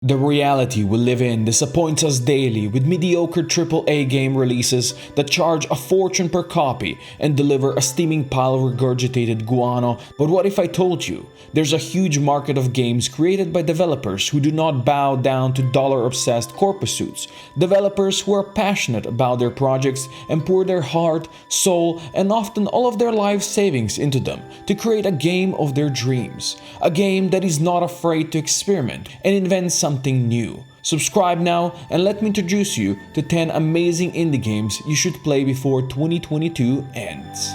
The reality we live in disappoints us daily with mediocre AAA game releases that charge a fortune per copy and deliver a steaming pile of regurgitated guano. But what if I told you there's a huge market of games created by developers who do not bow down to dollar-obsessed corporate pursuits, developers who are passionate about their projects and pour their heart, soul, and often all of their life savings into them to create a game of their dreams, a game that is not afraid to experiment and invent something new. Subscribe now and let me introduce you to 10 amazing indie games you should play before 2022 ends.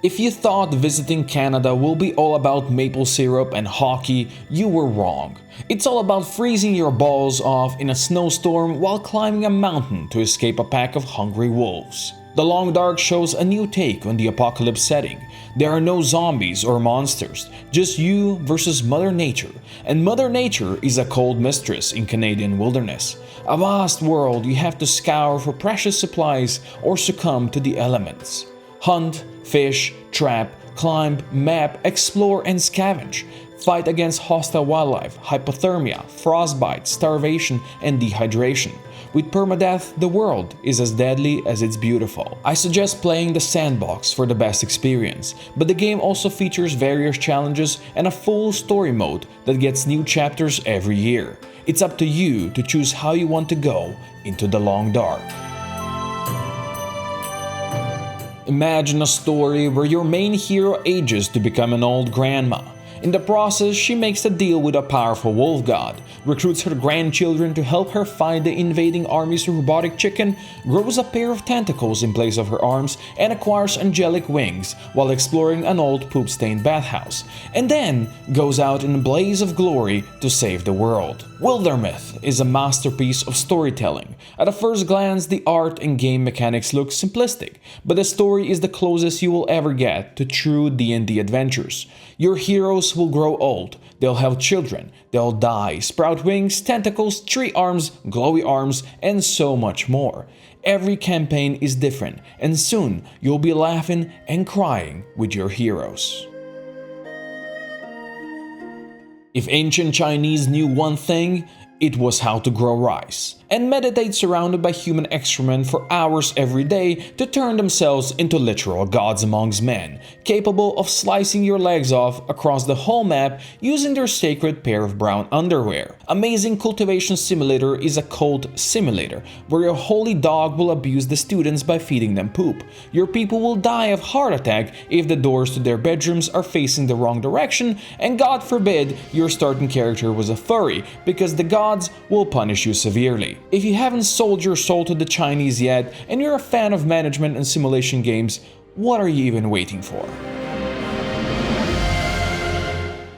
If you thought visiting Canada will be all about maple syrup and hockey, you were wrong. It's all about freezing your balls off in a snowstorm while climbing a mountain to escape a pack of hungry wolves. The Long Dark shows a new take on the apocalypse setting. There are no zombies or monsters, just you versus Mother Nature. And Mother Nature is a cold mistress in Canadian wilderness. A vast world you have to scour for precious supplies or succumb to the elements. Hunt, fish, trap, climb, map, explore, and scavenge. Fight against hostile wildlife, hypothermia, frostbite, starvation, and dehydration. With permadeath, the world is as deadly as it's beautiful. I suggest playing the Sandbox for the best experience, but the game also features various challenges and a full story mode that gets new chapters every year. It's up to you to choose how you want to go into the Long Dark. Imagine a story where your main hero ages to become an old grandma. In the process, she makes a deal with a powerful wolf god, recruits her grandchildren to help her fight the invading army's robotic chicken, grows a pair of tentacles in place of her arms, and acquires angelic wings while exploring an old poop-stained bathhouse, and then goes out in a blaze of glory to save the world. Wildermyth is a masterpiece of storytelling. At a first glance, the art and game mechanics look simplistic, but the story is the closest you will ever get to true D&D adventures. Your heroes will grow old, they'll have children, they'll die, sprout wings, tentacles, tree arms, glowy arms, and so much more. Every campaign is different, and soon you'll be laughing and crying with your heroes. If ancient Chinese knew one thing, it was how to grow rice, and meditate surrounded by human excrement for hours every day to turn themselves into literal gods amongst men, capable of slicing your legs off across the whole map using their sacred pair of brown underwear. Amazing Cultivation Simulator is a cult simulator where your holy dog will abuse the students by feeding them poop. Your people will die of heart attack if the doors to their bedrooms are facing the wrong direction, and God forbid your starting character was a furry, because the gods will punish you severely. If you haven't sold your soul to the Chinese yet and you're a fan of management and simulation games, what are you even waiting for?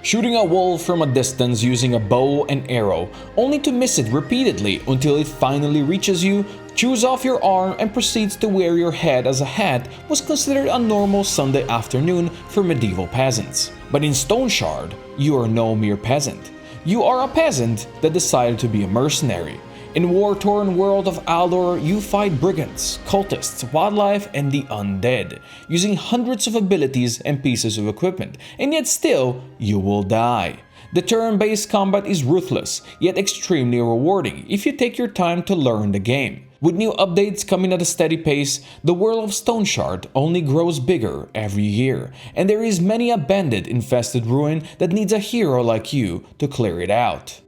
Shooting a wolf from a distance using a bow and arrow, only to miss it repeatedly until it finally reaches you, chews off your arm, and proceeds to wear your head as a hat was considered a normal Sunday afternoon for medieval peasants. But in Stone Shard, you are no mere peasant. You are a peasant that decided to be a mercenary. In war-torn world of Aldor, you fight brigands, cultists, wildlife, and the undead, using hundreds of abilities and pieces of equipment, and yet still, you will die. The turn-based combat is ruthless, yet extremely rewarding if you take your time to learn the game. With new updates coming at a steady pace, the world of Stone Shard only grows bigger every year, and there is many a bandit-infested ruin that needs a hero like you to clear it out.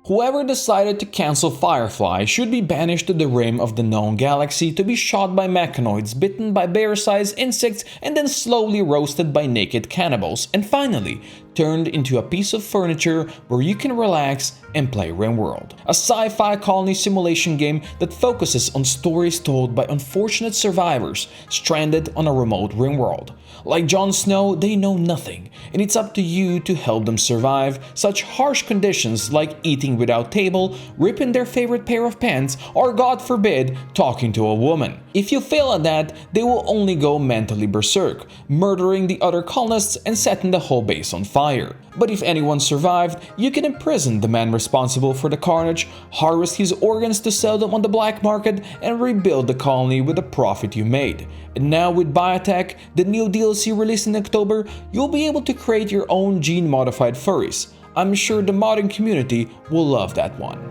Whoever decided to cancel Firefly should be banished to the rim of the known galaxy to be shot by mechanoids, bitten by bear-sized insects, and then slowly roasted by naked cannibals, and finally turned into a piece of furniture where you can relax and play RimWorld, a sci-fi colony simulation game that focuses on stories told by unfortunate survivors stranded on a remote RimWorld. Like Jon Snow, they know nothing, and it's up to you to help them survive such harsh conditions like eating without table, ripping their favorite pair of pants, or God forbid, talking to a woman. If you fail at that, they will only go mentally berserk, murdering the other colonists and setting the whole base on fire. But if anyone survived, you can imprison the man responsible for the carnage, harvest his organs to sell them on the black market, and rebuild the colony with the profit you made. And now with Biotech, the new DLC released in October, you'll be able to to create your own gene-modified furries. I'm sure the modding community will love that one.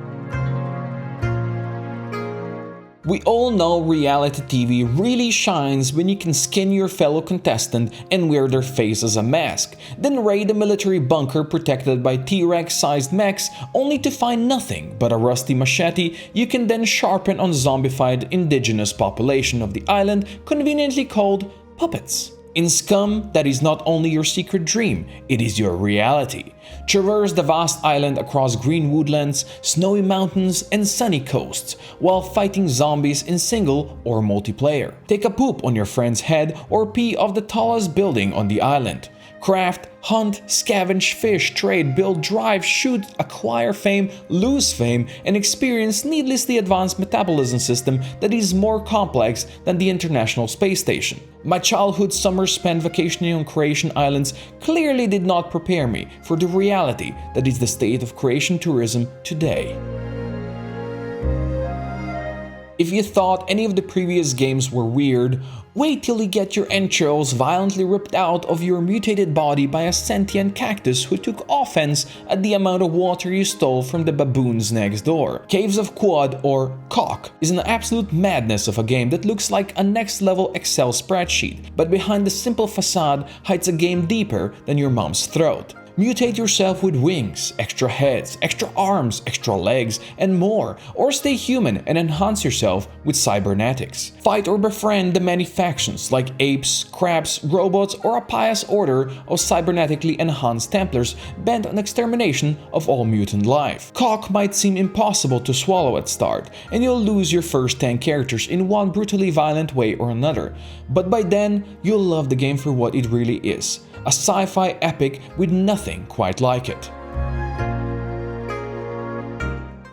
We all know reality TV really shines when you can skin your fellow contestant and wear their face as a mask, then raid a military bunker protected by T-Rex-sized mechs only to find nothing but a rusty machete you can then sharpen on zombified indigenous population of the island, conveniently called puppets. In Scum, that is not only your secret dream, it is your reality. Traverse the vast island across green woodlands, snowy mountains, and sunny coasts, while fighting zombies in single or multiplayer. Take a poop on your friend's head or pee off the tallest building on the island. Craft, hunt, scavenge, fish, trade, build, drive, shoot, acquire fame, lose fame, and experience needlessly advanced metabolism system that is more complex than the International Space Station. My childhood summers spent vacationing on Croatian islands clearly did not prepare me for the reality that is the state of Croatian tourism today. If you thought any of the previous games were weird, wait till you get your entrails violently ripped out of your mutated body by a sentient cactus who took offense at the amount of water you stole from the baboons next door. Caves of Quad, or Cock, is an absolute madness of a game that looks like a next-level Excel spreadsheet, but behind the simple facade hides a game deeper than your mom's throat. Mutate yourself with wings, extra heads, extra arms, extra legs, and more, or stay human and enhance yourself with cybernetics. Fight or befriend the many factions like apes, crabs, robots, or a pious order of cybernetically enhanced Templars bent on extermination of all mutant life. Cock might seem impossible to swallow at start, and you'll lose your first 10 characters in one brutally violent way or another, but by then you'll love the game for what it really is. A sci-fi epic with nothing quite like it.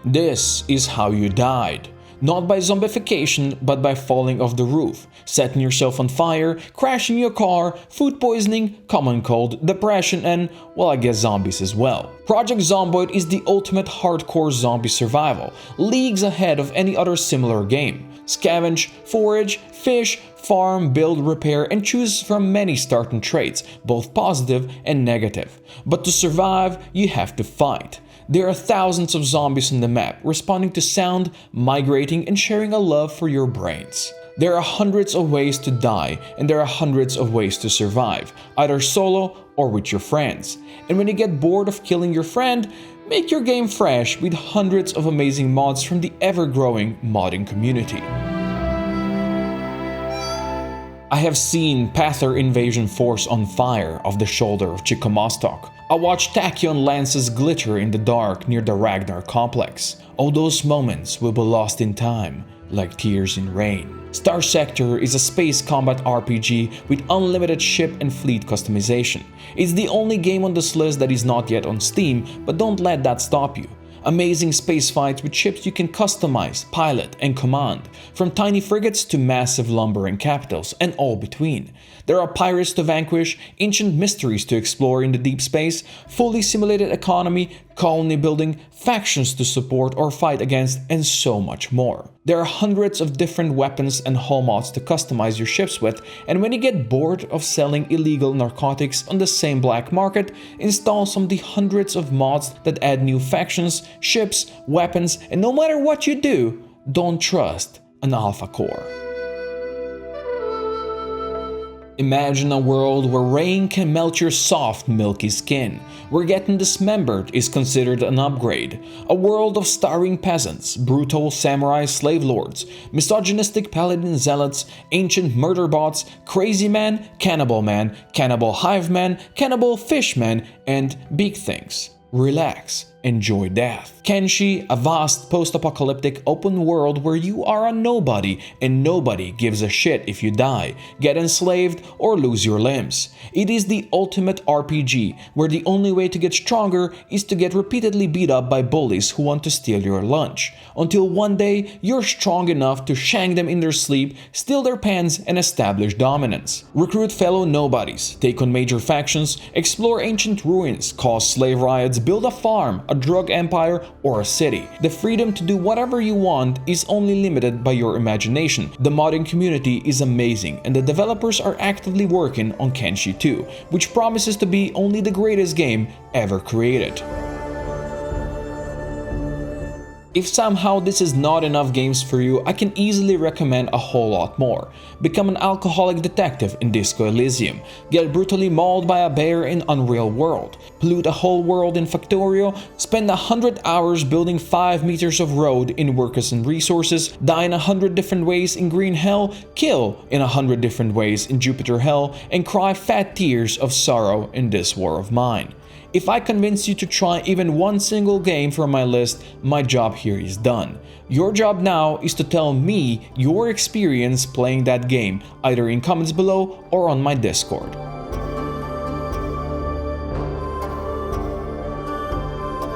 This is how you died. Not by zombification, but by falling off the roof, setting yourself on fire, crashing your car, food poisoning, common cold, depression, and, well, I guess zombies as well. Project Zomboid is the ultimate hardcore zombie survival, leagues ahead of any other similar game. Scavenge, forage, fish, farm, build, repair, and choose from many starting traits, both positive and negative. But to survive, you have to fight. There are thousands of zombies on the map, responding to sound, migrating, and sharing a love for your brains. There are hundreds of ways to die, and there are hundreds of ways to survive, either solo or with your friends. And when you get bored of killing your friend, make your game fresh with hundreds of amazing mods from the ever-growing modding community. I have seen Pather Invasion Force on fire off the shoulder of Chickamaustock. I watched Tachyon lances glitter in the dark near the Ragnar complex. All those moments will be lost in time, like tears in rain. Star Sector is a space combat RPG with unlimited ship and fleet customization. It's the only game on this list that is not yet on Steam, but don't let that stop you. Amazing space fights with ships you can customize, pilot, and command, from tiny frigates to massive lumbering capitals, and all between. There are pirates to vanquish, ancient mysteries to explore in the deep space, fully simulated economy, colony building, factions to support or fight against, and so much more. There are hundreds of different weapons and hull mods to customize your ships with, and when you get bored of selling illegal narcotics on the same black market, install some of the hundreds of mods that add new factions, ships, weapons, and no matter what you do, don't trust an alpha core. Imagine a world where rain can melt your soft, milky skin, where getting dismembered is considered an upgrade. A world of starving peasants, brutal samurai slave lords, misogynistic paladin zealots, ancient murder bots, crazy man, cannibal hive man, cannibal fish man, and big things. Relax. Enjoy death. Kenshi, a vast post-apocalyptic open world where you are a nobody and nobody gives a shit if you die, get enslaved, or lose your limbs. It is the ultimate RPG where the only way to get stronger is to get repeatedly beat up by bullies who want to steal your lunch, until one day you're strong enough to shank them in their sleep, steal their pants, and establish dominance. Recruit fellow nobodies, take on major factions, explore ancient ruins, cause slave riots Let's build a farm, a drug empire, or a city. The freedom to do whatever you want is only limited by your imagination. The modding community is amazing, and the developers are actively working on Kenshi 2, which promises to be only the greatest game ever created. If somehow this is not enough games for you, I can easily recommend a whole lot more. Become an alcoholic detective in Disco Elysium, get brutally mauled by a bear in Unreal World, pollute a whole world in Factorio, spend 100 hours building 5 meters of road in Workers and Resources, die in 100 different ways in Green Hell, kill in 100 different ways in Jupiter Hell, and cry fat tears of sorrow in This War of Mine. If I convince you to try even one single game from my list, my job here is done. Your job now is to tell me your experience playing that game, either in comments below or on my Discord.